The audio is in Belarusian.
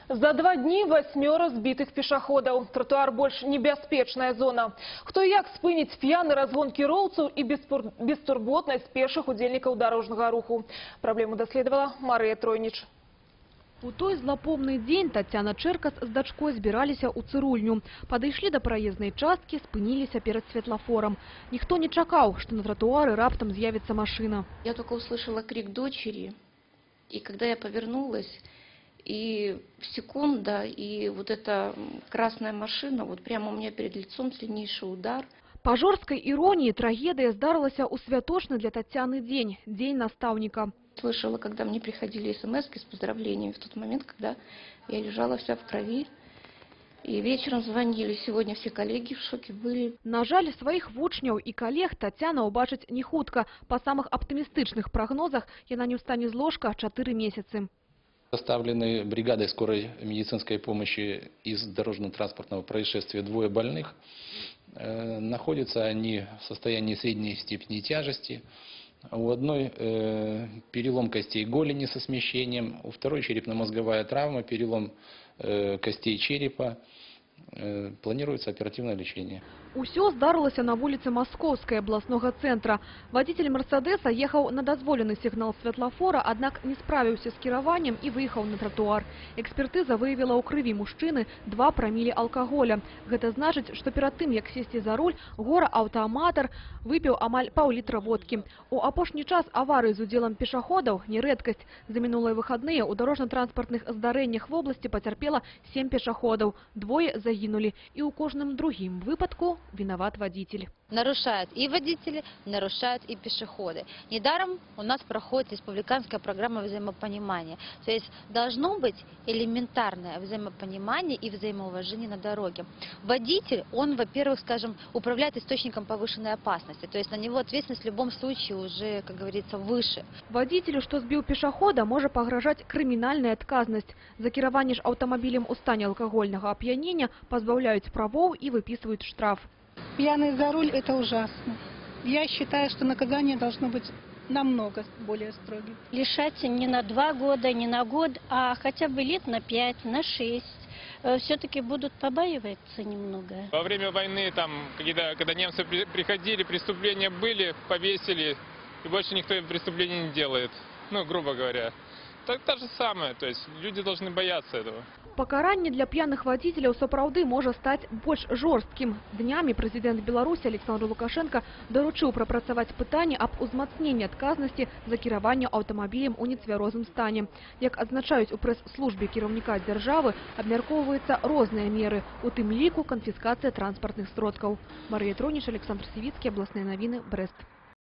За 2 дні 8 збитых пешаходаў. Тротуар больш небяспечная зона. Хто і як спыніць п'яны разгон кіроўцаў і бестурботнасць пешых удзельнікаў дарожнага руху. Праблему даследавала Марыя Тройніч. У той злапомны дзень Тацяна Чэркас з дачкой збіраліся ў цырульню. Падышлі да праезнай часткі, спыніліся перад светлафором. Ніхто не чакаў, што на тротуары раптам з'явіцца машина. Я только услышала крик дочери, и когда я повернулась, и секунда, и вот эта красная машина, вот прямо у меня перед лицом сильнейший удар. Па жорсткай іроніі трагедыя здарылася ў святочны для Тацяны дзень, дзень настаўніка. Слышала, когда мне приходили смс-ки с поздравлениями в тот момент, когда я лежала вся в крови. И вечером звонили. Сегодня все коллеги в шоке были. На жаль, сваіх вучняў і калег Тацяна ўбачыць не хутка. Па самых аптымістычных прагнозах яна не ўстане з ложка 4 месяцы. Доставлены бригадой скорой медицинской помощи из дорожно-транспортного происшествия 2 больных. Находятся они в состоянии средней степени тяжести. У одной перелом костей голени со смещением, у второй черепно-мозговая травма, перелом костей черепа. Планируется оперативное лечение. Усё здарылася на вуліцы Маскоўскай абласнога цэнтра. Вадзіцель Мерседеса ехаў на дазволены сігнал светлафора, аднак не справіўся з кіраваннем і выехаў на тротуар. Экспертыза выявіла ў крыві мужчыны 2 прамілі алкаголя. Гэта значыць, што перад тым, як сесці за руль, гора-аўтааматар выпіў амаль паўлітра водкі. У апошні час аварыі з удзелам пешаходаў не рэдкасць. За мінулыя выхадныя ў дарожна-транспартных здарэннях вобласці пацярпела 7 пешаходаў. 2 загінулі. І ў кожным другім выпадку виноват водитель. Нарушают и водители, нарушают и пешеходы. Недаром у нас проходит республиканская программа взаимопонимания. То есть должно быть элементарное взаимопонимание и взаимоуважение на дороге. Водитель, он, во-первых, скажем, управляет источником повышенной опасности. То есть на него ответственность в любом случае уже, как говорится, выше. Водителю, что сбил пешехода, может погрожать криминальная отказность. За кіраванне ж автомобилем у стане алкогольного опьянения позбавляют правов и выписывают штраф. Пьяный за руль – это ужасно. Я считаю, что наказание должно быть намного более строгим. Лишать не на 2 года, не на год, а хотя бы лет на 5, на 6. Все-таки будут побаиваться немного. Во время войны, там, когда немцы приходили, преступления были, повесили, и больше никто преступлений не делает. Ну, грубо говоря. Так то же самое, то есть люди должны бояться этого. Пакаранне для п'яных водителяў сапраўды можа стаць больш жорсткім. Днямі прэзідэнт Беларусі Александр Лукашенко даручыў прапрацаваць пытанне аб узмацненні адказнасці за кіраванне аўтамабілем у нецвярозым стане. Як адзначаюць у прэс-службе кіраўніка дзяржавы, абмяркоўваюцца розныя меры, у тым ліку канфіскацыя транспартных сродкаў. Марыя Тройніч, Александр Сівіцкі, абласныя навіны, Брэст.